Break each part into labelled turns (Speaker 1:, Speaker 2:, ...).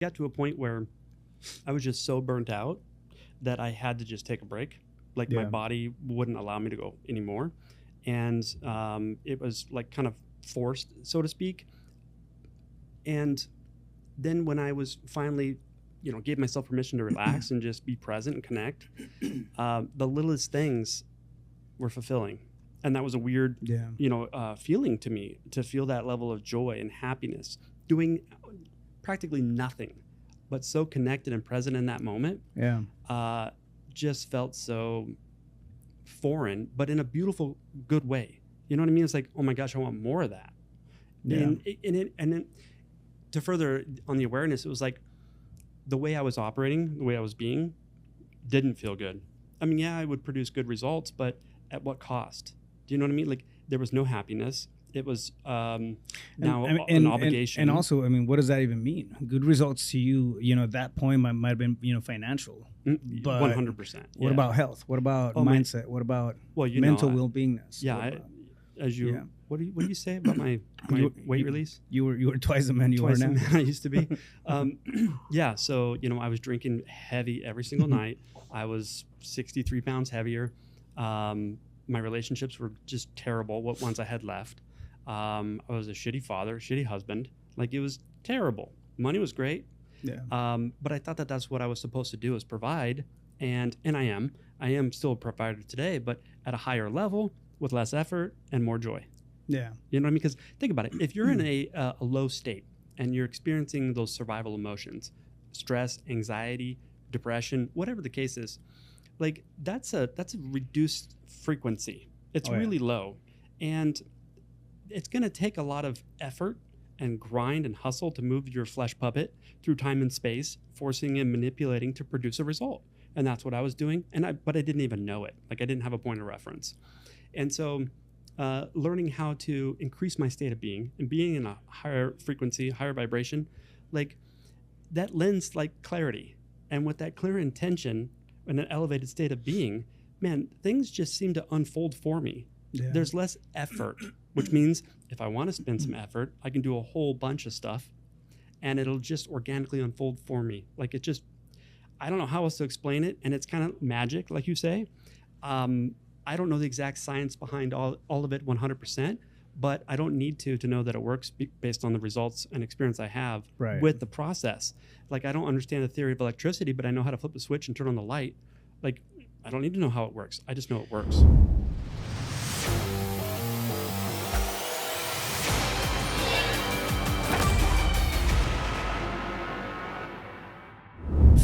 Speaker 1: got to a point where I was just so burnt out that I had to just take a break. Like my
Speaker 2: Yeah.
Speaker 1: body wouldn't allow me to go anymore. And it was like kind of forced, so to speak. And then when I was finally, gave myself permission to relax and just be present and connect, the littlest things were fulfilling. And that was a weird,
Speaker 2: Yeah.
Speaker 1: feeling to me, to feel that level of joy and happiness, doing practically nothing, but so connected and present in that moment.
Speaker 2: Yeah.
Speaker 1: Just felt so foreign, but in a beautiful, good way. You know what I mean? It's like, oh my gosh, I want more of that.
Speaker 2: Yeah.
Speaker 1: And then to further on the awareness, it was like the way I was operating, the way I was being, didn't feel good. I mean, yeah, I would produce good results, but at what cost? Do you know what I mean? Like there was no happiness. It was now an obligation.
Speaker 2: And also, I mean, what does that even mean? Good results to you, at that point might have been, financial. But
Speaker 1: 100%.
Speaker 2: what about health? What about mindset? What about mental well-beingness?
Speaker 1: Yeah,
Speaker 2: Yeah.
Speaker 1: what do you say about my weight release?
Speaker 2: You were twice the man you are
Speaker 1: Twice the
Speaker 2: now.
Speaker 1: man I used to be. Yeah, so I was drinking heavy every single night. I was 63 pounds heavier. My relationships were just terrible. What ones I had left. I was a shitty father, shitty husband. Like it was terrible. Money was great.
Speaker 2: Yeah.
Speaker 1: But I thought that that's what I was supposed to do, is provide, and I am still a provider today, but at a higher level with less effort and more joy.
Speaker 2: Yeah.
Speaker 1: You know what I mean? Because think about it. If you're in a low state and you're experiencing those survival emotions, stress, anxiety, depression, whatever the case is, like that's a reduced frequency. It's really low, and it's going to take a lot of effort and grind and hustle to move your flesh puppet through time and space, forcing and manipulating to produce a result. And that's what I was doing. But I didn't even know it. Like I didn't have a point of reference. And so learning how to increase my state of being and being in a higher frequency, higher vibration, like that lends like clarity. And with that clear intention and an elevated state of being, man, things just seem to unfold for me.
Speaker 2: Yeah.
Speaker 1: There's less effort, which means if I want to spend some effort, I can do a whole bunch of stuff and it'll just organically unfold for me. Like it just, I don't know how else to explain it. And it's kind of magic, like you say. I don't know the exact science behind all of it 100%, but I don't need to know that it works based on the results and experience I have with the process. Like I don't understand the theory of electricity, but I know how to flip the switch and turn on the light. Like I don't need to know how it works. I just know it works.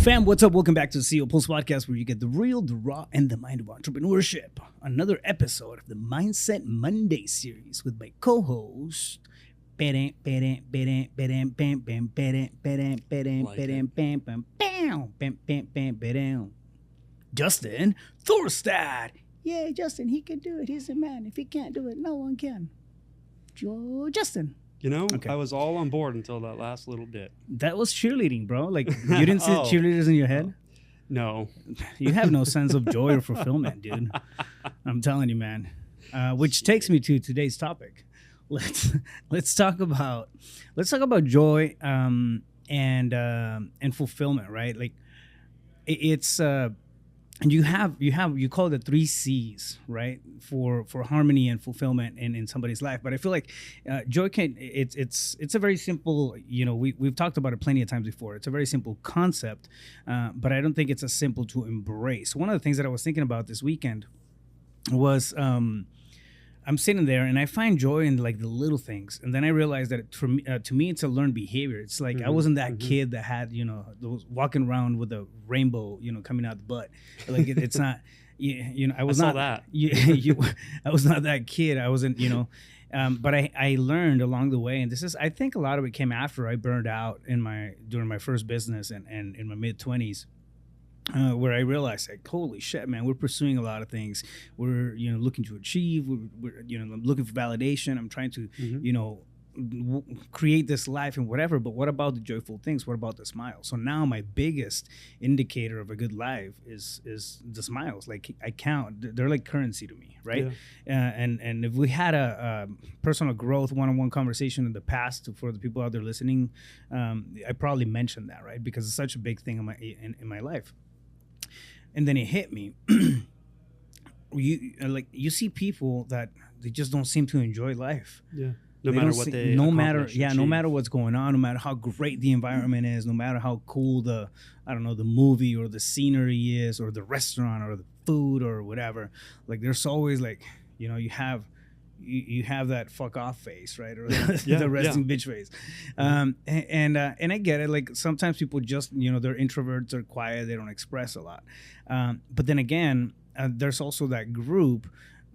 Speaker 2: Fam, what's up? Welcome back to the CEO Pulse Podcast, where you get the real, the raw, and the mind of entrepreneurship. Another episode of the Mindset Monday series with my co-host, Justin Thorstad. Yeah, Justin, he can do it. He's a man. If he can't do it, no one can. Justin.
Speaker 1: I was all on board until that last little bit.
Speaker 2: That was cheerleading, bro. Like, you didn't see cheerleaders in your head?
Speaker 1: No.
Speaker 2: You have no sense of joy or fulfillment, dude. I'm telling you, man. Which takes me to today's topic. Let's talk about joy and fulfillment, right? Like, it's and you call it the 3 C's, right, for harmony and fulfillment in somebody's life. But I feel like joy it's a very simple, we've talked about it plenty of times before. It's a very simple concept, but I don't think it's as simple to embrace. One of the things that I was thinking about this weekend was I'm sitting there and I find joy in like the little things, and then I realized that to me it's a learned behavior. It's like I wasn't that kid that had those walking around with a rainbow coming out the butt. Like it's not I was not that. I was not that kid. I wasn't but I learned along the way, and I think a lot of it came after I burned out during my first business and in my mid-20s. Where I realized, like, holy shit, man, we're pursuing a lot of things. We're, looking to achieve. We're looking for validation. I'm trying to, create this life and whatever, but what about the joyful things? What about the smiles? So now my biggest indicator of a good life is the smiles. Like I count, they're like currency to me, right? And if we had a personal growth one-on-one conversation in the past for the people out there listening, I probably mentioned that, right? Because it's such a big thing in my life. And then it hit me. You see people that they just don't seem to enjoy life.
Speaker 1: Yeah. No matter what they
Speaker 2: no matter what's going on, no matter how great the environment is, no matter how cool the movie or the scenery is, or the restaurant or the food or whatever. Like there's always like, you have that fuck off face, right? Or the resting bitch face. And I get it. Like sometimes people just, they're introverts, they're quiet, they don't express a lot. But then again, there's also that group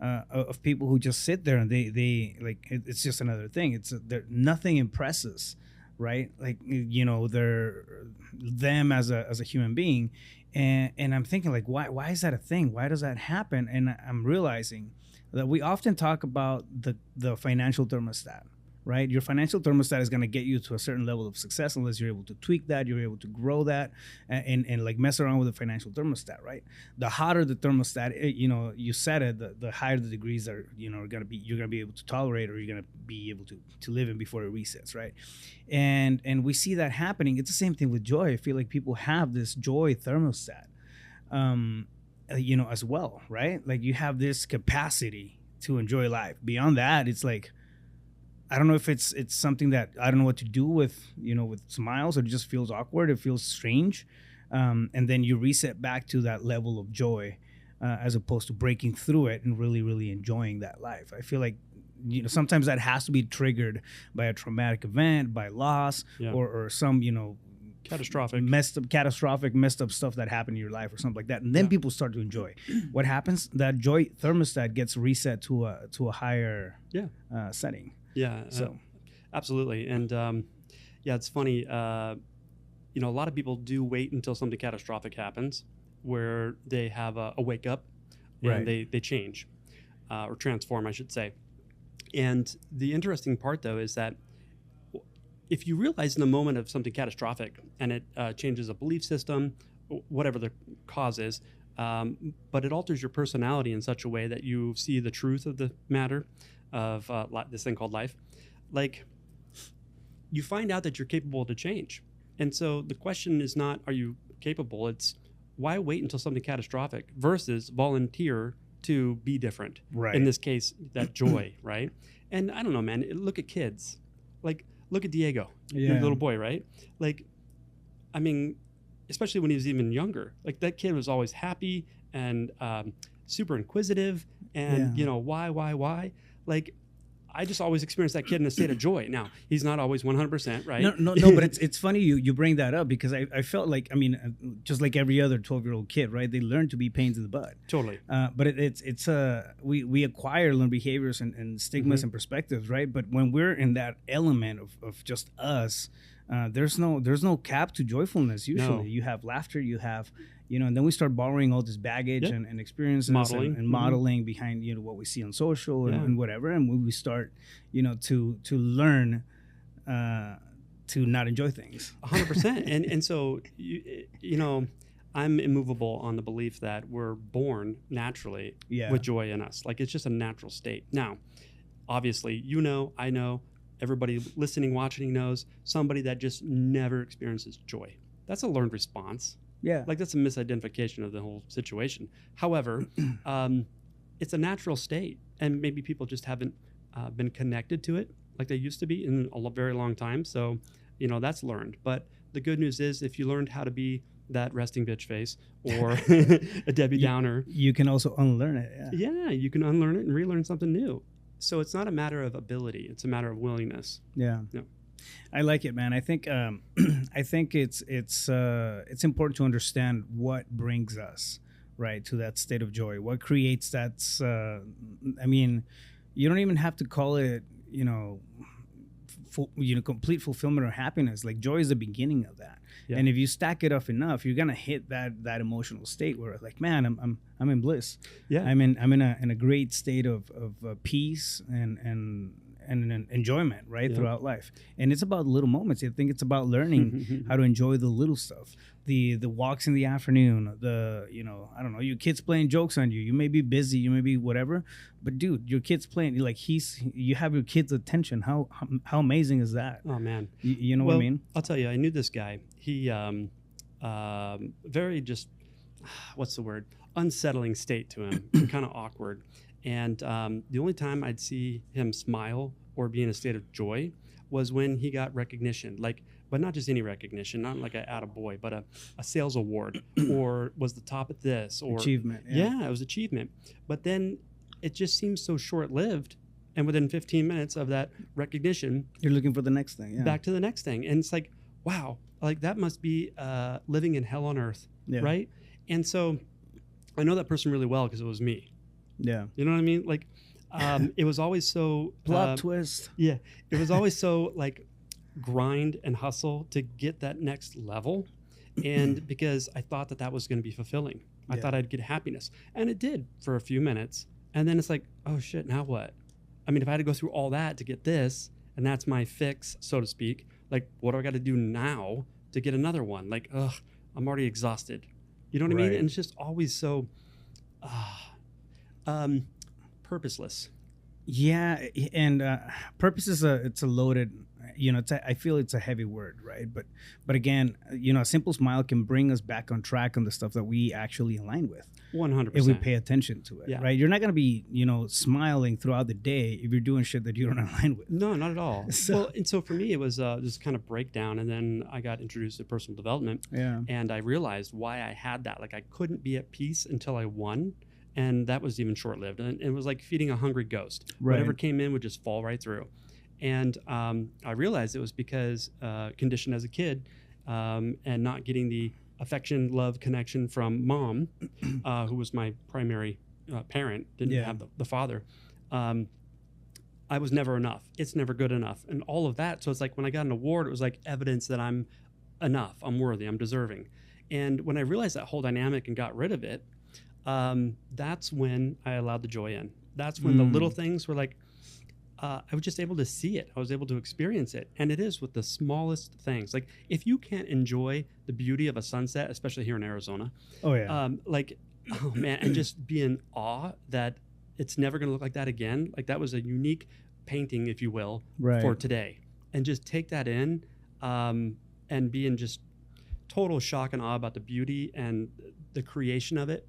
Speaker 2: of people who just sit there and they like it's just another thing. Nothing impresses, right? Like they're them as a human being, and I'm thinking like why is that a thing? Why does that happen? And I'm realizing that we often talk about the financial thermostat. Right, your financial thermostat is going to get you to a certain level of success unless you're able to tweak that, you're able to grow that, and like mess around with the financial thermostat. Right, the hotter the thermostat, you said it, the higher the degrees are, you're gonna be able to tolerate, or you're gonna be able to live in before it resets. Right, and we see that happening. It's the same thing with joy. I feel like people have this joy thermostat, as well. Right, like you have this capacity to enjoy life. Beyond that, it's like, I don't know if it's something that I don't know what to do with, with smiles, or it just feels awkward. It feels strange. And then you reset back to that level of joy, as opposed to breaking through it and really, really enjoying that life. I feel like, sometimes that has to be triggered by a traumatic event, by loss, or some,
Speaker 1: catastrophic
Speaker 2: messed up stuff that happened in your life or something like that. And then people start to enjoy. What happens? That joy thermostat gets reset to a higher setting.
Speaker 1: Yeah,
Speaker 2: so
Speaker 1: absolutely. And it's funny. A lot of people do wait until something catastrophic happens where they have a wake up and they change or transform, I should say. And the interesting part, though, is that if you realize in the moment of something catastrophic and it changes a belief system, whatever the cause is, but it alters your personality in such a way that you see the truth of the matter, of this thing called life, like you find out that you're capable to change. And so the question is not, are you capable? It's why wait until something catastrophic versus volunteer to be different.
Speaker 2: Right.
Speaker 1: In this case, that joy, right? And I don't know, man, look at kids. Like, look at Diego, your little boy, right? Like, I mean, especially when he was even younger, like that kid was always happy and super inquisitive and, why? Like, I just always experienced that kid in a state of joy. Now, he's not always 100%, right?
Speaker 2: No, but it's funny you bring that up, because I felt like, just like every other 12-year-old kid, right? They learn to be pains in the butt.
Speaker 1: Totally.
Speaker 2: But we acquire learned behaviors and stigmas and perspectives, right? But when we're in that element of just us, there's no cap to joyfulness. Usually, you have laughter, you have, and then we start borrowing all this baggage and experiences and modeling behind, what we see on social and whatever. And when we start, to learn to not enjoy things.
Speaker 1: 100%. And so, I'm immovable on the belief that we're born naturally with joy in us. Like, it's just a natural state. Now, obviously, I know, everybody listening, watching knows somebody that just never experiences joy. That's a learned response.
Speaker 2: Yeah.
Speaker 1: Like, that's a misidentification of the whole situation. However, it's a natural state, and maybe people just haven't been connected to it like they used to be in a very long time. So, that's learned. But the good news is, if you learned how to be that resting bitch face or a Debbie Downer,
Speaker 2: you can also unlearn it.
Speaker 1: Yeah, you can unlearn it and relearn something new. So it's not a matter of ability; it's a matter of willingness.
Speaker 2: Yeah. I like it, man. I think it's important to understand what brings us right to that state of joy. What creates that? You don't even have to call it, complete fulfillment or happiness. Like, joy is the beginning of that. Yeah. And if you stack it up enough, you're gonna hit that emotional state where, like, man, I'm in bliss.
Speaker 1: Yeah,
Speaker 2: I'm in a great state of peace and an enjoyment, right,
Speaker 1: Yeah.
Speaker 2: throughout life. And it's about little moments. I think it's about learning how to enjoy the little stuff, the walks in the afternoon, I don't know, your kids playing jokes on you. You may be busy, you may be whatever, but dude, your kid's playing, like you have your kid's attention. How amazing is that?
Speaker 1: Oh man.
Speaker 2: You know what I mean?
Speaker 1: I'll tell you, I knew this guy. He very just what's the word? Unsettling state to him, kind of awkward. And the only time I'd see him smile or be in a state of joy was when he got recognition, but not just any recognition, not like a attaboy, but a sales award or was the top at this or
Speaker 2: Achievement.
Speaker 1: Yeah, it was achievement. But then it just seems so short-lived. And within 15 minutes of that recognition,
Speaker 2: You're looking for the next thing. Yeah.
Speaker 1: back to the next thing. And it's like, wow, like that must be living in hell on earth,
Speaker 2: Yeah.
Speaker 1: right? And so I know that person really well because it was me.
Speaker 2: Yeah.
Speaker 1: You know what I mean? Like, it was always so
Speaker 2: Plot twist.
Speaker 1: Yeah, it was always so like grind and hustle to get that next level, and because I thought that was going to be fulfilling, I
Speaker 2: Yeah.
Speaker 1: thought I'd get happiness, and it did for a few minutes, and then it's like, oh shit, now what? I mean, if I had to go through all that to get this, and that's my fix, so to speak, like, what do I got to do now to get another one? Like, ugh, I'm already exhausted. You know what I mean?
Speaker 2: Right.
Speaker 1: And it's just always so purposeless.
Speaker 2: Yeah, and purpose is it's a loaded, I feel it's a heavy word, right? But again, a simple smile can bring us back on track on the stuff that we actually align with
Speaker 1: 100%.
Speaker 2: if we pay attention to it,
Speaker 1: Yeah.
Speaker 2: right? You're not gonna be smiling throughout the day if you're doing shit that you don't align with.
Speaker 1: No, not at all.
Speaker 2: So-
Speaker 1: And so for me, it was just kind of breakdown, and then I got introduced to personal development,
Speaker 2: Yeah,
Speaker 1: and I realized why I had that. Like I couldn't be at peace until I won, and that was even short-lived. And it was like feeding a hungry ghost.
Speaker 2: Right.
Speaker 1: Whatever came in would just fall right through. And I realized it was because conditioned as a kid, and not getting the affection, love, connection from mom, who was my primary parent, didn't
Speaker 2: Yeah.
Speaker 1: have the father. I was never enough. It's never good enough, and all of that. So it's like when I got an award, it was like evidence that I'm enough, I'm worthy, I'm deserving. And when I realized that whole dynamic and got rid of it, that's when I allowed the joy in. That's when the little things were like, I was just able to see it. I was able to experience it. And it is with the smallest things. Like if you can't enjoy the beauty of a sunset, especially here in Arizona,
Speaker 2: oh yeah,
Speaker 1: oh man, and just be in awe that it's never going to look like that again. Like that was a unique painting, if you will,
Speaker 2: right.
Speaker 1: for today. And just take that in, and be in just total shock and awe about the beauty and the creation of it.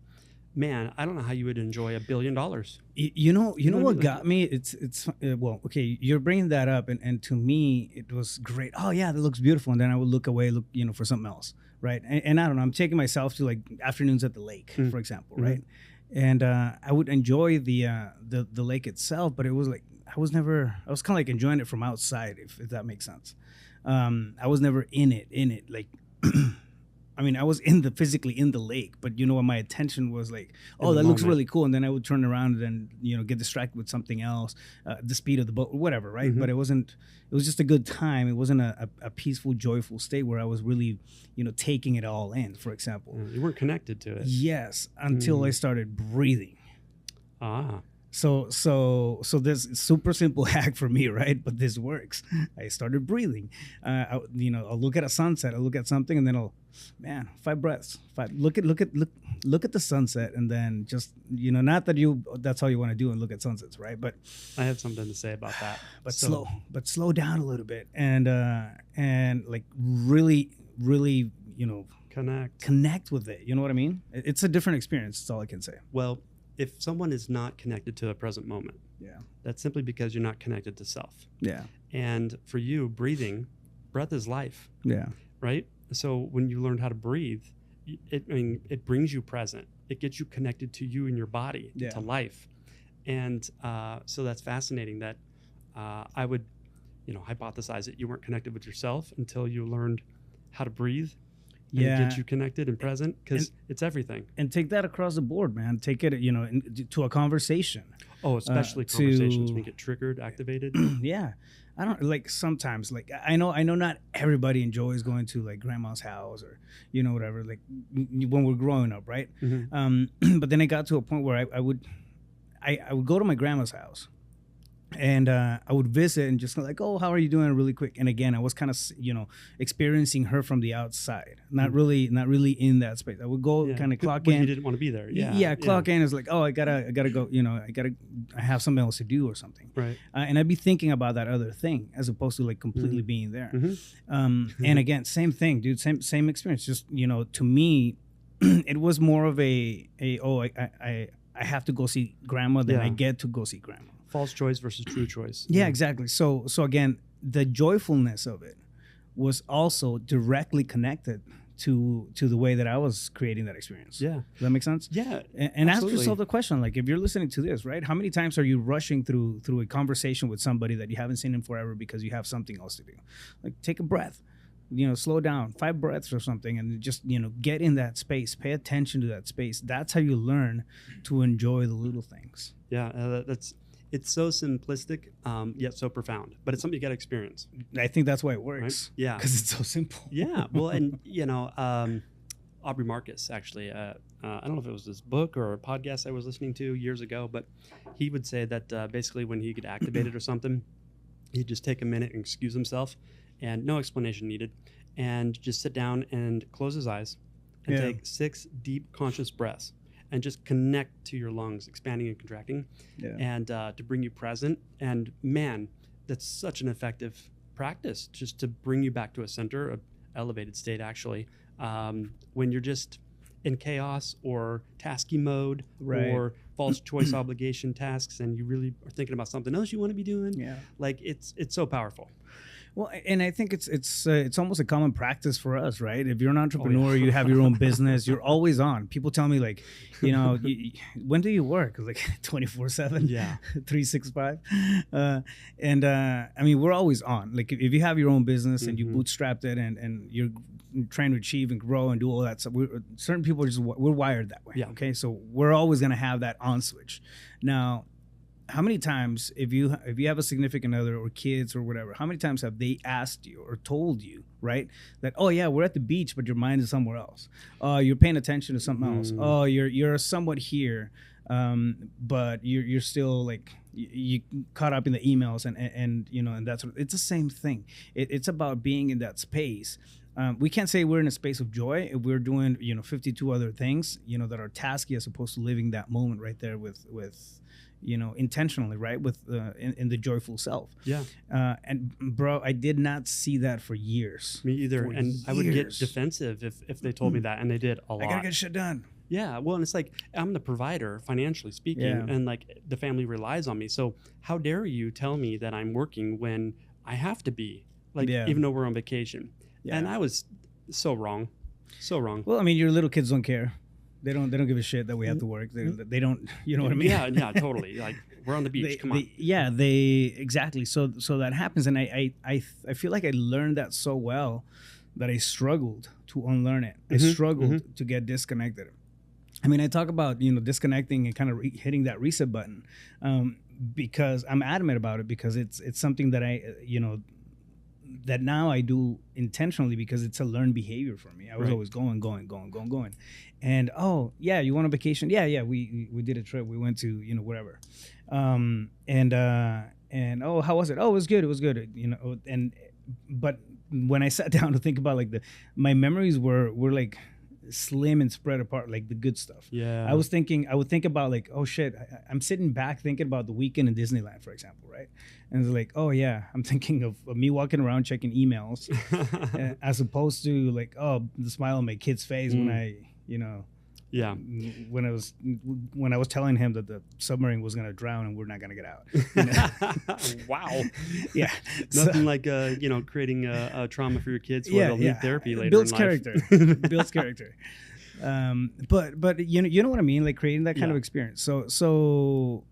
Speaker 1: Man, I don't know how you would enjoy $1 billion.
Speaker 2: You know
Speaker 1: what I
Speaker 2: what
Speaker 1: mean?
Speaker 2: got me? It's well, okay, you're bringing that up, and to me it was great. Oh yeah, that looks beautiful, and then I would look away, for something else, right? And I don't know, I'm taking myself to like afternoons at the lake, for example, right? And I would enjoy the lake itself, but it was like I was kind of like enjoying it from outside, if that makes sense. I was never in it like. I mean, I was physically in the lake, but my attention was like, oh, that looks
Speaker 1: moment.
Speaker 2: really cool. And then I would turn around and get distracted with something else, the speed of the boat, whatever, right? But it was just a good time. It wasn't a peaceful, joyful state where I was really, taking it all in, for example.
Speaker 1: You weren't connected to it.
Speaker 2: Yes, until I started breathing.
Speaker 1: Ah.
Speaker 2: So this super simple hack for me, right? But this works. I started breathing. I'll look at a sunset. I'll look at something, and then 5 breaths. 5. Look at the sunset, and then just not that that's all you want to do and look at sunsets, right? But
Speaker 1: I have something to say about that.
Speaker 2: but slow down a little bit, and like really connect with it. You know what I mean? It's a different experience. That's all I can say.
Speaker 1: Well, if someone is not connected to the present moment,
Speaker 2: Yeah.
Speaker 1: that's simply because you're not connected to self.
Speaker 2: Yeah.
Speaker 1: And for you, breath is life,
Speaker 2: Yeah.
Speaker 1: right? So when you learned how to breathe, it brings you present. It gets you connected to you and your body,
Speaker 2: Yeah.
Speaker 1: to life. And so that's fascinating that I would, hypothesize that you weren't connected with yourself until you learned how to breathe. And it gets you connected and present because it's everything.
Speaker 2: And take that across the board, man. Take it, to a conversation.
Speaker 1: Oh, especially conversations when you get triggered, activated.
Speaker 2: Yeah. I don't like sometimes like I know not everybody enjoys going to like grandma's house or whatever, like when we're growing up, right?
Speaker 1: Mm-hmm.
Speaker 2: But then it got to a point where I would go to my grandma's house And I would visit and just like, oh, how are you doing, really quick. And again, I was kind of, experiencing her from the outside, not really in that space. I would go kind of clock in.
Speaker 1: You didn't want to be there.
Speaker 2: Clock in is like, oh, I gotta go, I have something else to do or something.
Speaker 1: Right.
Speaker 2: And I'd be thinking about that other thing as opposed to like completely being there. And again, same thing, dude, same experience. Just, to me, it was more of I have to go see grandma than I get to go see grandma.
Speaker 1: False choice versus true choice.
Speaker 2: Yeah, exactly. So again, the joyfulness of it was also directly connected to the way that I was creating that experience.
Speaker 1: Yeah.
Speaker 2: Does that make sense?
Speaker 1: Yeah.
Speaker 2: And ask yourself the question, like, if you're listening to this, right? How many times are you rushing through a conversation with somebody that you haven't seen in forever because you have something else to do? Like, take a breath. Slow down, 5 breaths or something, and just, get in that space. Pay attention to that space. That's how you learn to enjoy the little things.
Speaker 1: Yeah, it's so simplistic, yet so profound. But it's something you got to experience.
Speaker 2: I think that's why it works.
Speaker 1: Right? Yeah,
Speaker 2: because it's so simple.
Speaker 1: Yeah, well, and Aubrey Marcus actually. I don't know if it was this book or a podcast I was listening to years ago, but he would say that basically when he get activated or something, he'd just take a minute and excuse himself, and no explanation needed, and just sit down and close his eyes and take 6 deep conscious breaths. And just connect to your lungs, expanding and contracting, and to bring you present. And man, that's such an effective practice just to bring you back to a center, an elevated state actually, when you're just in chaos or tasky mode or false choice obligation tasks, and you really are thinking about something else you want to be doing. Yeah, like it's so powerful.
Speaker 2: Well, and I think it's almost a common practice for us, right? If you're an entrepreneur, you have your own business, you're always on. People tell me like, when do you work? Like 24/7, 365. And I mean, we're always on. Like if you have your own business and you bootstrapped it and you're trying to achieve and grow and do all that stuff, certain people we're wired that way. Okay, so we're always gonna have that on switch. Now, how many times, if you have a significant other or kids or whatever, how many times have they asked you or told you, right, that, oh yeah, we're at the beach, but your mind is somewhere else. You're paying attention to something else. Oh, you're somewhat here, but you're still like you caught up in the emails and that's it's the same thing. It's about being in that space. We can't say we're in a space of joy if we're doing 52 other things that are tasky as opposed to living that moment right there with intentionally, right, with in the joyful self. And bro, I did not see that for years.
Speaker 1: Me either. And I would get defensive if they told me that, and they did a lot.
Speaker 2: I gotta get shit done.
Speaker 1: Yeah, well, and it's like I'm the provider financially speaking, and like the family relies on me. So how dare you tell me that I'm working when I have to be, like, even though we're on vacation. And I was so wrong.
Speaker 2: Well, I mean, your little kids don't care. They don't give a shit that we have to work. They don't, you know what I mean?
Speaker 1: Yeah, totally. Like, we're on the beach. Come on.
Speaker 2: Exactly. So that happens, and I feel like I learned that so well that I struggled to unlearn it. I struggled to get disconnected. I mean, I talk about disconnecting and kind of hitting that reset button because I'm adamant about it, because it's something that I that now I do intentionally because it's a learned behavior for me. I was always going. And you want a vacation? Yeah, we did a trip. We went to wherever. And how was it? Oh, it was good. But when I sat down to think about like my memories were like slim and spread apart, like the good stuff. I would think about like, oh shit, I'm sitting back thinking about the weekend in Disneyland, for example, right? And it's like, oh yeah, I'm thinking of me walking around checking emails as opposed to like, oh, the smile on my kid's face when I when I was telling him that the submarine was going to drown and we're not going to get out.
Speaker 1: Wow.
Speaker 2: Yeah.
Speaker 1: Nothing like creating a trauma for your kids where they'll need therapy later
Speaker 2: Builds
Speaker 1: in
Speaker 2: character.
Speaker 1: life.
Speaker 2: Builds character. But you know what I mean, like creating that kind of experience. So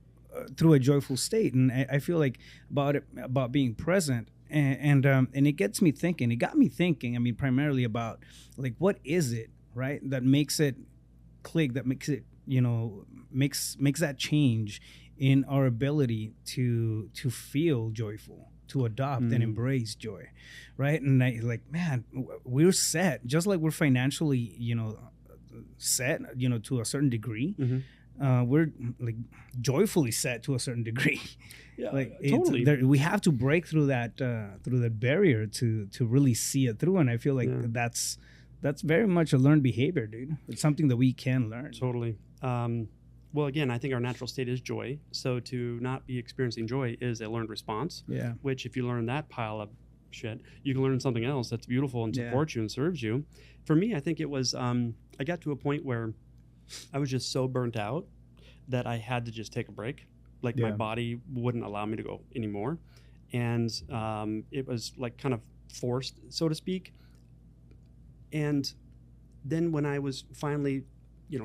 Speaker 2: through a joyful state, and I feel like about being present. And it gets me thinking. It got me thinking. I mean, primarily about like, what is it, right, that makes it click, that makes it makes that change in our ability to feel joyful, to adopt and embrace joy, right? And I like, man, we're set, just like we're financially set to a certain degree. we're like joyfully set to a certain degree.
Speaker 1: Yeah,
Speaker 2: Like
Speaker 1: totally.
Speaker 2: we have to break through that barrier to really see it through. And I feel like
Speaker 1: Yeah.
Speaker 2: that's very much a learned behavior, dude. It's something that we can learn.
Speaker 1: Totally. Well, again, I think our natural state is joy. So to not be experiencing joy is a learned response.
Speaker 2: Yeah.
Speaker 1: Which, if you learn that pile of shit, you can learn something else that's beautiful and
Speaker 2: Yeah.
Speaker 1: supports you and serves you. For me, I think it was I got to a point where I was just so burnt out that I had to just take a break. Like my
Speaker 2: Yeah.
Speaker 1: body wouldn't allow me to go anymore, and it was like kind of forced, so to speak. And then when I was finally,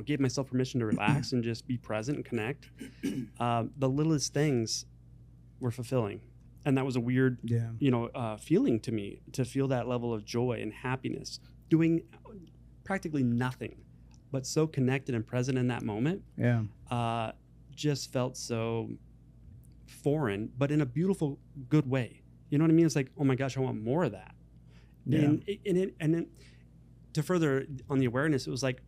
Speaker 1: gave myself permission to relax and just be present and connect, the littlest things were fulfilling. And that was a weird,
Speaker 2: Yeah.
Speaker 1: feeling to me, to feel that level of joy and happiness, doing practically nothing, but so connected and present in that moment,
Speaker 2: Yeah.
Speaker 1: just felt so foreign, but in a beautiful, good way. You know what I mean? It's like, oh my gosh, I want more of that.
Speaker 2: Yeah.
Speaker 1: And then to further on the awareness, it was like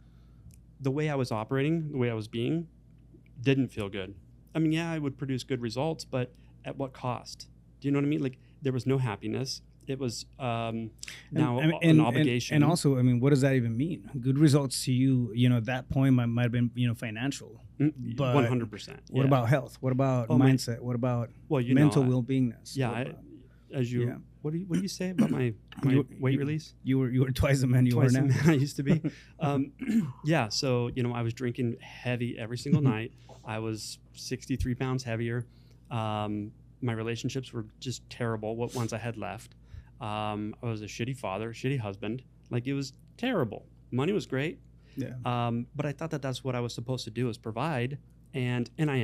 Speaker 1: the way I was operating, the way I was being, didn't feel good. I mean, yeah, I would produce good results, but at what cost? Do you know what I mean? Like there was no happiness. It was now an obligation.
Speaker 2: And also, I mean, what does that even mean? Good results to you, at that point might have been, financial. But
Speaker 1: 100%.
Speaker 2: what about health? What about mindset? What about mental well-beingness?
Speaker 1: Yeah,
Speaker 2: Yeah.
Speaker 1: what do you say about my weight release?
Speaker 2: You were twice the man you
Speaker 1: Twice
Speaker 2: are now.
Speaker 1: the man I used to be. Yeah, so I was drinking heavy every single night. I was 63 pounds heavier. My relationships were just terrible. What ones I had left. I was a shitty father, shitty husband. Like it was terrible. Money was great.
Speaker 2: Yeah.
Speaker 1: But I thought that that's what I was supposed to do, is provide, and I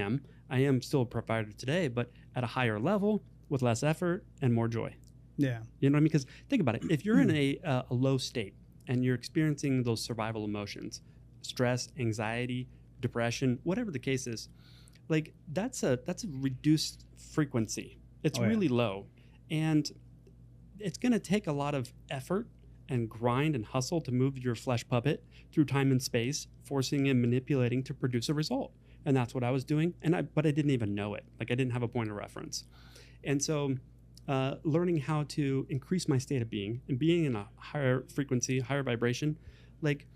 Speaker 1: am still a provider today, but at a higher level with less effort and more joy.
Speaker 2: Yeah.
Speaker 1: You know what I mean? Because think about it. If you're in a low state and you're experiencing those survival emotions, stress, anxiety, depression, whatever the case is, like that's a reduced frequency. It's really low, and it's going to take a lot of effort and grind and hustle to move your flesh puppet through time and space, forcing and manipulating to produce a result. And that's what I was doing. But I didn't even know it. Like I didn't have a point of reference. And so learning how to increase my state of being and being in a higher frequency, higher vibration, like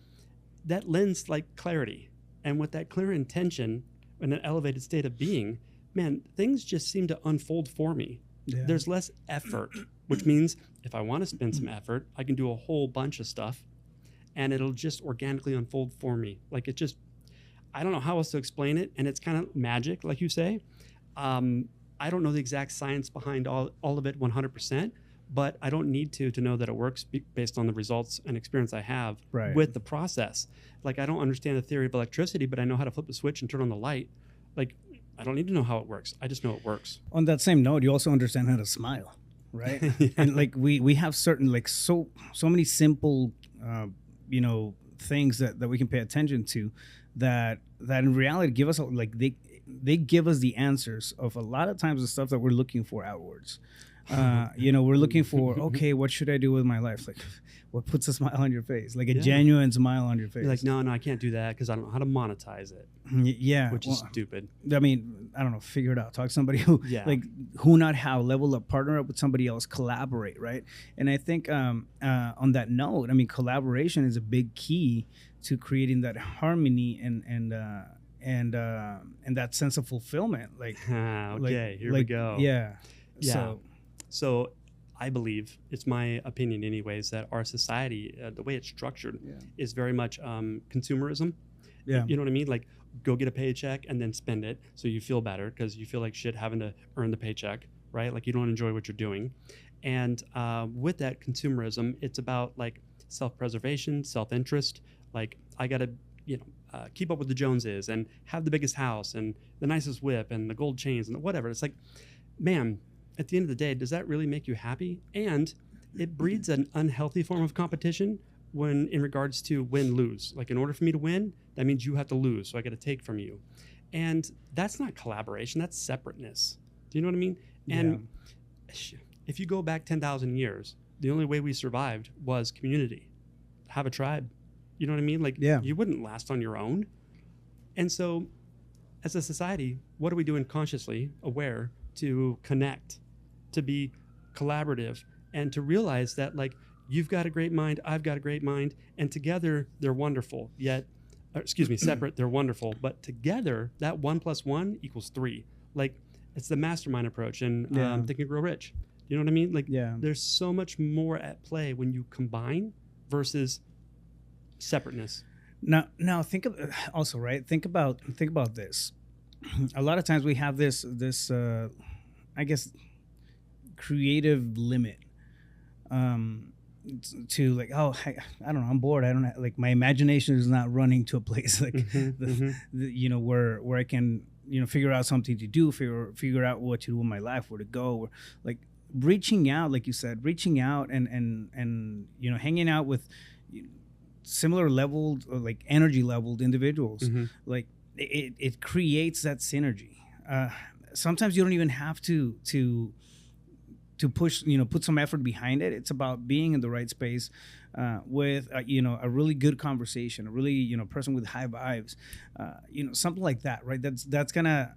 Speaker 1: that lends like clarity. And with that clear intention and an elevated state of being, man, things just seem to unfold for me.
Speaker 2: Yeah.
Speaker 1: There's less effort, which means if I want to spend some effort, I can do a whole bunch of stuff and it'll just organically unfold for me. Like it just, I don't know how else to explain it. And it's kind of magic, like you say. I don't know the exact science behind all of it 100%, but I don't need to know that it works based on the results and experience I have with the process. Like I don't understand the theory of electricity, but I know how to flip the switch and turn on the light. Like I don't need to know how it works. I just know it works.
Speaker 2: On that same note, you also understand how to smile, right?
Speaker 1: Yeah.
Speaker 2: And like we have certain like so many simple things that we can pay attention to that in reality give us like they give us the answers of a lot of times the stuff that we're looking for outwards. We're looking for, okay, what should I do with my life? Like, what puts a smile on your face? Like a genuine smile on your face.
Speaker 1: You're like, no, I can't do that because I don't know how to monetize it.
Speaker 2: Yeah.
Speaker 1: Which is stupid.
Speaker 2: I mean, I don't know, figure it out. Talk to somebody who, who, not how, level up, partner up with somebody else, collaborate, right? And I think on that note, I mean, collaboration is a big key to creating that harmony and that sense of fulfillment. Like,
Speaker 1: here we go.
Speaker 2: Yeah.
Speaker 1: So I believe, it's my opinion anyways, that our society, the way it's structured, is very much consumerism.
Speaker 2: Yeah.
Speaker 1: You know what I mean? Like go get a paycheck and then spend it so you feel better because you feel like shit having to earn the paycheck, right? Like you don't enjoy what you're doing. And with that consumerism, it's about like self-preservation, self-interest. Like I got to, keep up with the Joneses and have the biggest house and the nicest whip and the gold chains and whatever. It's like, man, at the end of the day, does that really make you happy? And it breeds an unhealthy form of competition when in regards to win-lose. Like in order for me to win, that means you have to lose. So I got to take from you. And that's not collaboration. That's separateness. Do you know what I mean? And if you go back 10,000 years, the only way we survived was community. Have a tribe. You know what I mean? Like you wouldn't last on your own. And so as a society, what are we doing consciously aware to connect, to be collaborative, and to realize that like you've got a great mind, I've got a great mind, and together they're wonderful. Yet, separate they're wonderful, but together that 1 + 1 = 3. Like it's the mastermind approach and Think and Grow Rich. You know what I mean? Like there's so much more at play when you combine versus separateness.
Speaker 2: Now think of also, right? Think about this. A lot of times we have this I guess creative limit to like, oh, I don't know, I'm bored. I don't have, like my imagination is not running to a place like you know where I can figure out something to do, figure out what to do in my life, where to go, or like reaching out, like you said, reaching out and hanging out with similar leveled or like energy leveled individuals. Like it creates that synergy. Sometimes you don't even have to push, put some effort behind it. It's about being in the right space with a really good conversation, a really person with high vibes, something like that, right? That's gonna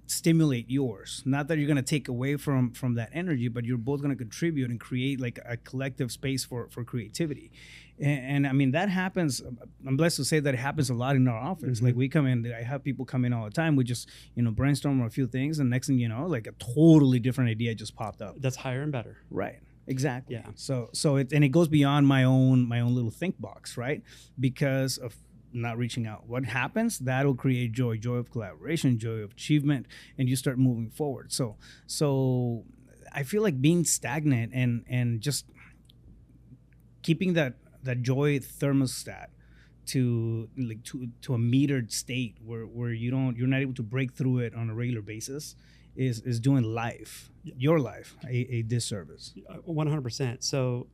Speaker 2: stimulate yours. Not that you're gonna take away from that energy, but you're both gonna contribute and create like a collective space for creativity. And I mean that happens. I'm blessed to say that it happens a lot in our office. Like we come in, I have people come in all the time. We just brainstorm on a few things, and next thing you know, like a totally different idea just popped up.
Speaker 1: That's higher and better.
Speaker 2: Right. Exactly.
Speaker 1: Yeah.
Speaker 2: So it goes beyond my own little think box, right? Because of not reaching out. What happens? That'll create joy of collaboration, joy of achievement, and you start moving forward. So I feel like being stagnant and just keeping that joy thermostat to a metered state where you're not able to break through it on a regular basis is doing your life a disservice.
Speaker 1: 100%. So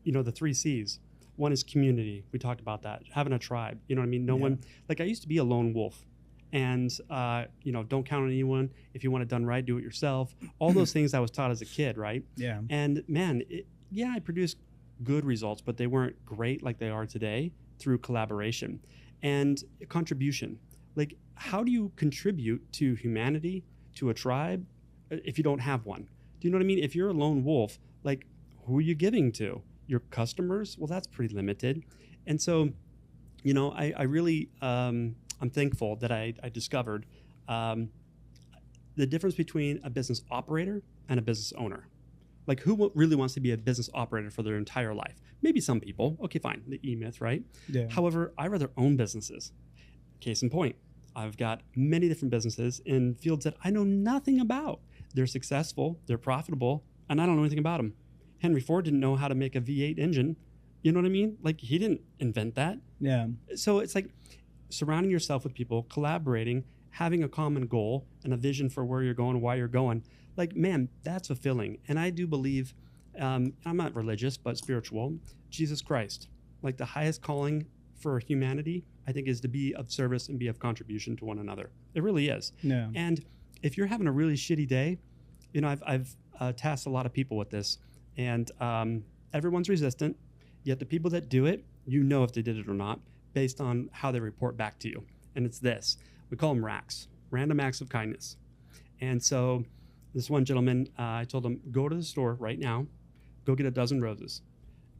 Speaker 1: the 3 C's. One is community. We talked about that. Having a tribe. You know what I mean? No one, like I used to be a lone wolf, and don't count on anyone. If you want it done right, do it yourself. All those things I was taught as a kid, right?
Speaker 2: Yeah.
Speaker 1: And man, I produced good results, but they weren't great like they are today through collaboration and contribution. Like, how do you contribute to humanity, to a tribe, if you don't have one? Do you know what I mean? If you're a lone wolf, like, who are you giving to? Your customers? Well, that's pretty limited. And so, I really, I'm thankful that I discovered the difference between a business operator and a business owner. Like, who really wants to be a business operator for their entire life? Maybe some people. Okay, fine. The E-Myth, right?
Speaker 2: Yeah.
Speaker 1: However, I rather own businesses. Case in point, I've got many different businesses in fields that I know nothing about. They're successful, they're profitable, and I don't know anything about them. Henry Ford didn't know how to make a V8 engine. You know what I mean? Like, he didn't invent that.
Speaker 2: Yeah.
Speaker 1: So it's like surrounding yourself with people, collaborating, having a common goal and a vision for where you're going, why you're going. Like, man, that's fulfilling. And I do believe, I'm not religious, but spiritual, Jesus Christ, like the highest calling for humanity, I think, is to be of service and be of contribution to one another. It really is.
Speaker 2: Yeah.
Speaker 1: And if you're having a really shitty day, I've tasked a lot of people with this, and everyone's resistant, yet the people that do it, if they did it or not, based on how they report back to you. And it's this. We call them RACs, random acts of kindness. And so this one gentleman, I told him, go to the store right now, go get a dozen roses,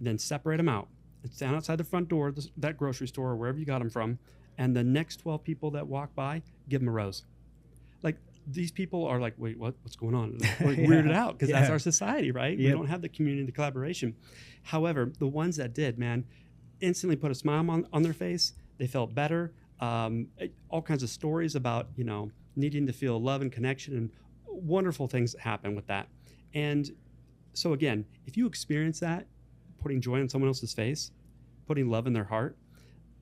Speaker 1: then separate them out and stand outside the front door of that grocery store or wherever you got them from, and the next 12 people that walk by, give them a rose. Like, these people are like, wait, what's going on? We're weirded out because that's our society, right?
Speaker 2: Yep.
Speaker 1: We don't have the community, the collaboration. However, the ones that did, man, instantly put a smile on their face. They felt better. All kinds of stories about, needing to feel love and connection, and wonderful things that happen with that. And so again, if you experience that, putting joy on someone else's face, putting love in their heart,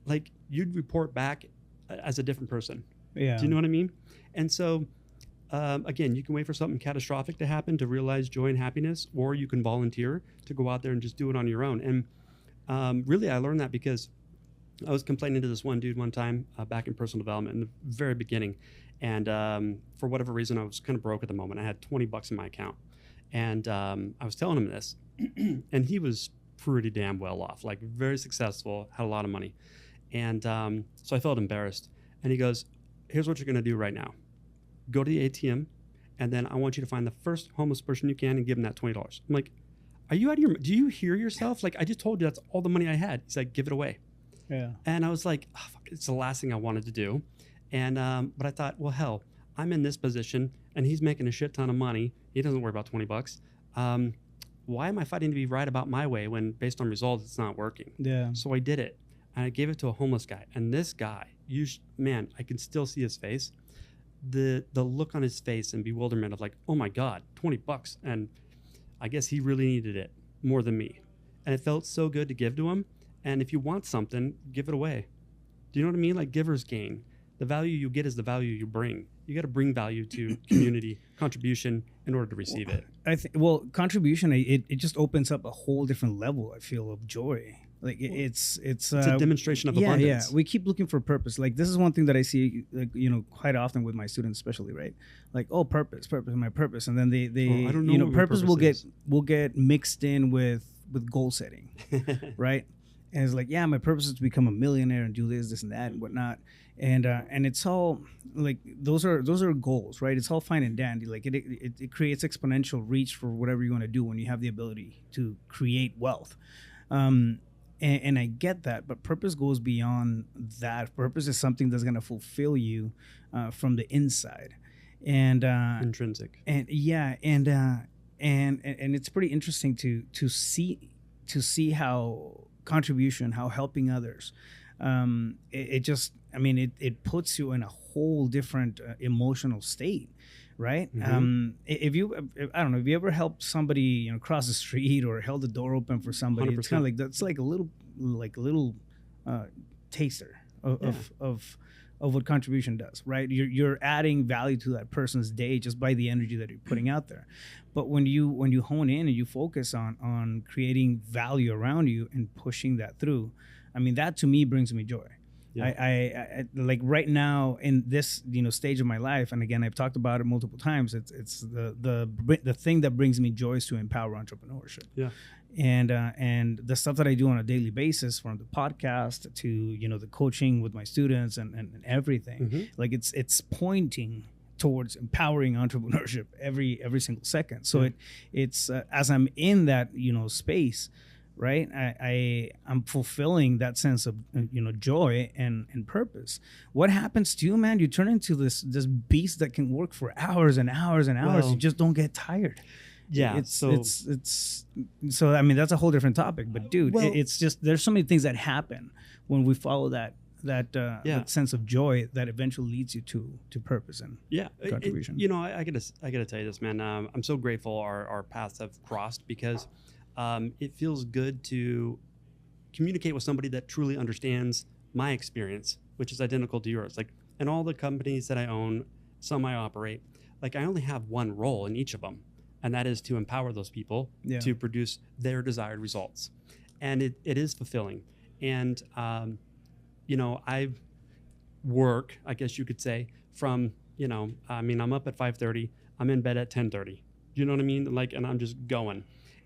Speaker 1: like, you'd report back as a different person.
Speaker 2: Yeah.
Speaker 1: Do you know what I mean? And so, again, you can wait for something catastrophic to happen to realize joy and happiness, or you can volunteer to go out there and just do it on your own. And really, I learned that because I was complaining to this one dude one time back in personal development in the very beginning. And for whatever reason, I was kind of broke at the moment. I had $20 in my account. And I was telling him this. And he was pretty damn well off, like very successful, had a lot of money. And so I felt embarrassed. And he goes, here's what you're going to do right now. Go to the ATM, and then I want you to find the first homeless person you can and give them that $20. I'm like, are you out of your, do you hear yourself? Like, I just told you that's all the money I had. He's like, give it away.
Speaker 2: Yeah.
Speaker 1: And I was like, oh, fuck, it's the last thing I wanted to do. And, but I thought, well, hell, I'm in this position and he's making a shit ton of money. He doesn't worry about $20. Why am I fighting to be right about my way when based on results, it's not working?
Speaker 2: Yeah.
Speaker 1: So I did it. And I gave it to a homeless guy. And this guy, man, I can still see his face. The look on his face and bewilderment of like, oh my God, $20. And I guess he really needed it more than me. And it felt so good to give to him. And if you want something, give it away. Do you know what I mean? Like givers gain. The value you get is the value you bring. You got to bring value to community contribution in order to receive it.
Speaker 2: I think, well, contribution, it just opens up a whole different level, I feel, of joy. Like it's
Speaker 1: a demonstration of abundance.
Speaker 2: Yeah, we keep looking for purpose. Like this is one thing that I see, like, quite often with my students, especially, right? Like, oh, purpose, my purpose, and then they
Speaker 1: I don't know
Speaker 2: purpose will get mixed in with goal setting, right? And it's like, yeah, my purpose is to become a millionaire and do this, and that, and whatnot. And it's all like those are goals, right? It's all fine and dandy. Like it creates exponential reach for whatever you want to do when you have the ability to create wealth. And I get that, but purpose goes beyond that. Purpose is something that's going to fulfill you from the inside, and
Speaker 1: intrinsic.
Speaker 2: And yeah, and it's pretty interesting to see how contribution, how helping others, it puts you in a whole different emotional state. Right.
Speaker 1: Mm-hmm.
Speaker 2: If I don't know, if you ever helped somebody, cross the street or held the door open for somebody, 100%. It's kind of like that's like a little taster of what contribution does. Right. You're adding value to that person's day just by the energy that you're putting out there. But when you hone in and you focus on creating value around you and pushing that through, I mean, that to me brings me joy. Yeah. I like right now in this stage of my life, and again I've talked about it multiple times. It's the thing that brings me joy is to empower entrepreneurship.
Speaker 1: Yeah,
Speaker 2: and the stuff that I do on a daily basis, from the podcast to the coaching with my students and everything. Mm-hmm. Like it's pointing towards empowering entrepreneurship every single second. So it's as I'm in that space. Right, I'm fulfilling that sense of joy and purpose. What happens to you, man? You turn into this beast that can work for hours and hours and hours. You just don't get tired.
Speaker 1: Yeah,
Speaker 2: so I mean that's a whole different topic. But dude, it's just there's so many things that happen when we follow that sense of joy that eventually leads you to purpose and contribution.
Speaker 1: I gotta tell you this, man. I'm so grateful our paths have crossed because. It feels good to communicate with somebody that truly understands my experience, which is identical to yours. Like in all the companies that I own, some I operate, like I only have one role in each of them, and that is to empower those people to produce their desired results. And it is fulfilling. And, I work, I guess you could say, from, I'm up at 5:30, I'm in bed at 10:30. You know what I mean? Like, and I'm just going.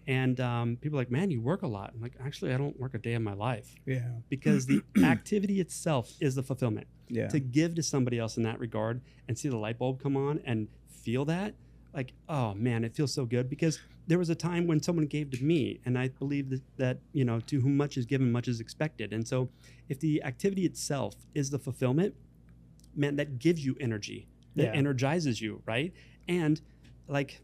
Speaker 1: And people are like, man, you work a lot. I'm like, actually, I don't work a day in my life.
Speaker 2: Yeah.
Speaker 1: Because the activity itself is the fulfillment.
Speaker 2: Yeah.
Speaker 1: To give to somebody else in that regard and see the light bulb come on and feel that, like, oh, man, it feels so good. Because there was a time when someone gave to me, and I believe that to whom much is given, much is expected. And so if the activity itself is the fulfillment, man, that gives you energy. That energizes you, right? And, like,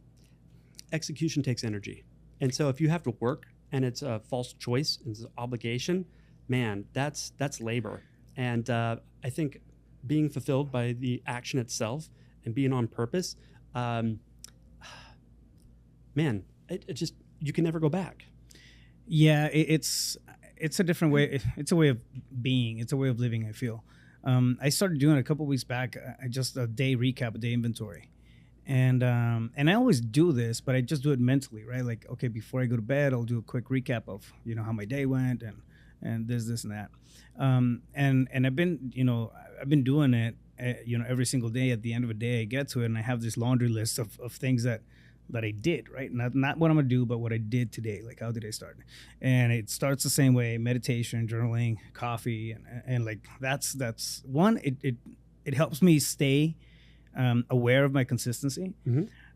Speaker 1: execution takes energy. And so if you have to work and it's a false choice, it's an obligation, man, that's labor. And I think being fulfilled by the action itself and being on purpose, man, it just, you can never go back.
Speaker 2: Yeah, it's a different way. It's a way of being. It's a way of living, I feel. I started doing it a couple of weeks back, just a day recap, a day inventory. And I always do this, but I just do it mentally, right? Like, okay, before I go to bed, I'll do a quick recap of, how my day went and this and that. And I've been doing it, every single day. At the end of the day, I get to it and I have this laundry list of things that I did, right? Not what I'm gonna do, but what I did today. Like, how did I start? And it starts the same way: meditation, journaling, coffee, and like that's one. it helps me stay aware of my consistency,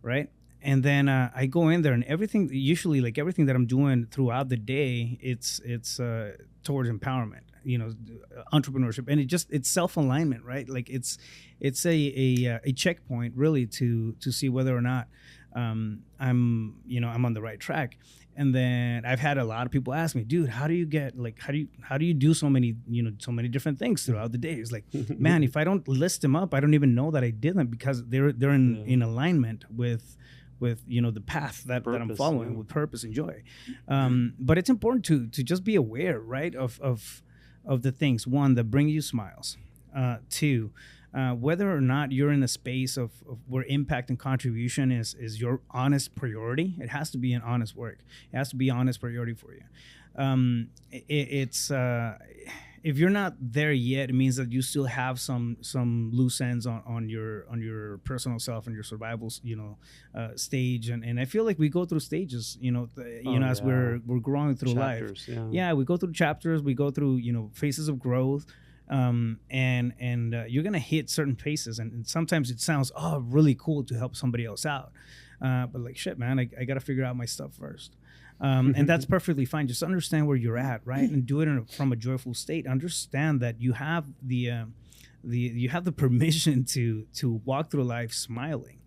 Speaker 2: right? And then I go in there, and everything that I'm doing throughout the day, it's towards empowerment, entrepreneurship, and it's self-alignment, right? Like it's a checkpoint really to see whether or not I'm on the right track. And then I've had a lot of people ask me, dude, how do you do so many different things throughout the day? It's like, man, if I don't list them up, I don't even know that I did them, because they're in alignment with the path that I'm following, with purpose and joy. But it's important to just be aware, right, of the things, one, that bring you smiles, two, whether or not you're in a space of where impact and contribution is your honest priority. It has to be an honest work. It has to be honest priority for you. If you're not there yet, it means that you still have some loose ends on your personal self and your survival stage. And I feel like we go through stages, as we're growing through
Speaker 1: chapters,
Speaker 2: life. Yeah, we go through chapters. We go through phases of growth. And you're gonna hit certain phases, and sometimes it sounds really cool to help somebody else out, but like, shit, man, I gotta figure out my stuff first. And that's perfectly fine. Just understand where you're at, right? And do it from a joyful state. Understand that you have the permission to walk through life smiling,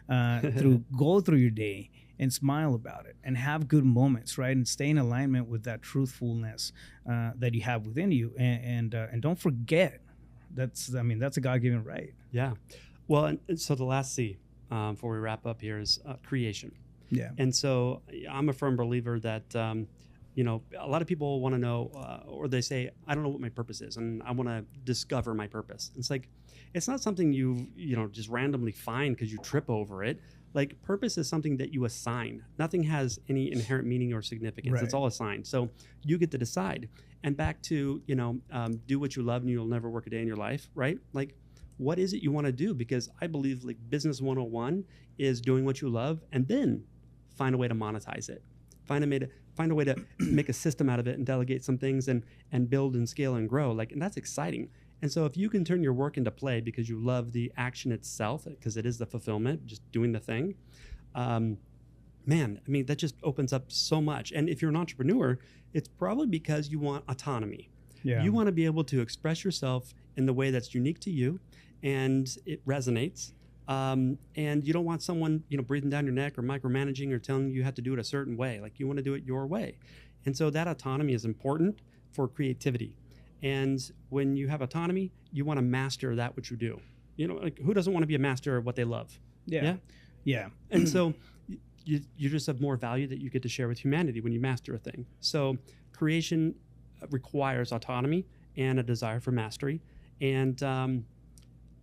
Speaker 2: go through your day and smile about it, and have good moments, right? And stay in alignment with that truthfulness that you have within you, and don't forget that's a God-given right.
Speaker 1: Yeah. Well, and so the last C before we wrap up here is creation.
Speaker 2: Yeah.
Speaker 1: And so I'm a firm believer that, a lot of people want to know, or they say, I don't know what my purpose is, and I want to discover my purpose. It's like, it's not something you just randomly find because you trip over it. Like, purpose is something that you assign. Nothing has any inherent meaning or significance. Right. It's all assigned. So you get to decide. And back to, do what you love and you'll never work a day in your life, right? Like, what is it you want to do? Because I believe like business 101 is doing what you love and then find a way to monetize it. Find a way to make a system out of it and delegate some things and build and scale and grow. Like, and that's exciting. And so if you can turn your work into play because you love the action itself, because it is the fulfillment, just doing the thing, that just opens up so much. And if you're an entrepreneur, it's probably because you want autonomy. Yeah. You want to be able to express yourself in the way that's unique to you and it resonates. And you don't want someone, breathing down your neck or micromanaging or telling you have to do it a certain way. Like, you want to do it your way. And so that autonomy is important for creativity. And when you have autonomy, you want to master that which you do. Like, who doesn't want to be a master of what they love?
Speaker 2: Yeah.
Speaker 1: And so you just have more value that you get to share with humanity when you master a thing. So creation requires autonomy and a desire for mastery. And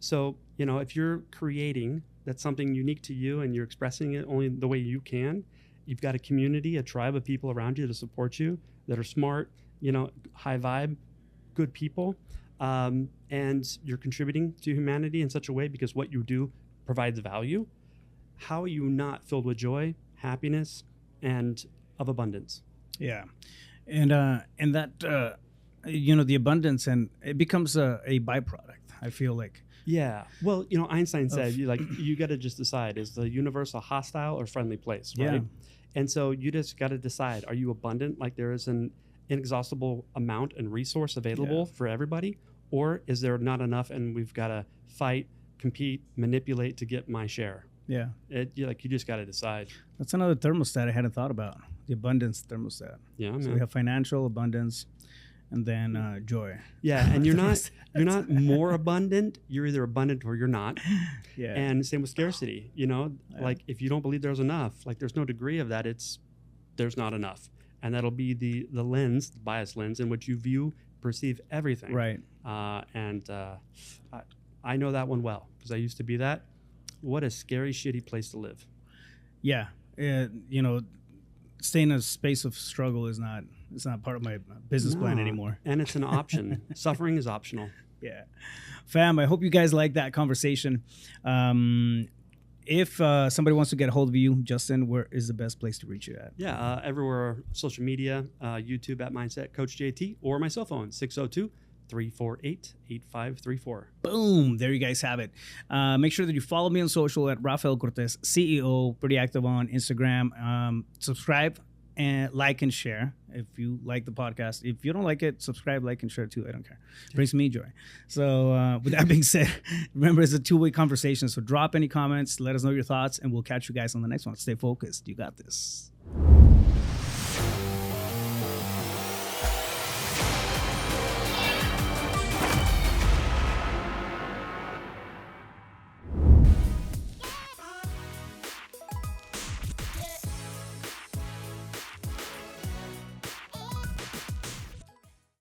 Speaker 1: if you're creating, that's something unique to you and you're expressing it only the way you can, you've got a community, a tribe of people around you to support you that are smart, high vibe, good people, and you're contributing to humanity in such a way because what you do provides value. How are you not filled with joy, happiness, and of abundance?
Speaker 2: Yeah. And that, the abundance, and it becomes a byproduct, I feel like.
Speaker 1: Yeah. Well, Einstein said, you got to just decide, is the universe a hostile or friendly place, right? Yeah. And so you just got to decide, are you abundant? Like, there is an inexhaustible amount and resource available for everybody, or is there not enough and we've got to fight, compete, manipulate to get my share?
Speaker 2: Yeah.
Speaker 1: You just got to decide.
Speaker 2: That's another thermostat I hadn't thought about, the abundance thermostat.
Speaker 1: Yeah,
Speaker 2: so
Speaker 1: man.
Speaker 2: We have financial abundance and then joy.
Speaker 1: Yeah, and you're not more abundant. You're either abundant or you're not.
Speaker 2: Yeah.
Speaker 1: And same with scarcity. Like, if you don't believe there's enough, like, there's no degree of that. There's not enough. And that'll be the lens, the bias lens, in which you perceive everything.
Speaker 2: Right.
Speaker 1: I know that one well because I used to be that. What a scary, shitty place to live.
Speaker 2: Yeah. Staying in a space of struggle is not part of my business plan anymore.
Speaker 1: And it's an option. Suffering is optional.
Speaker 2: Yeah. Fam, I hope you guys like that conversation. If somebody wants to get a hold of you, Justin, where is the best place to reach you at?
Speaker 1: Yeah, everywhere, social media, YouTube at Mindset Coach JT, or my cell phone, 348-8534.
Speaker 2: Boom. There you guys have it. Make sure that you follow me on social at Rafael Cortez, CEO, pretty active on Instagram. Subscribe and like and share if you like the podcast. If you don't like it, subscribe, like, and share too. I don't care. It brings me joy. So with that being said, remember, it's a two-way conversation. So drop any comments, let us know your thoughts, and we'll catch you guys on the next one. Stay focused. You got this.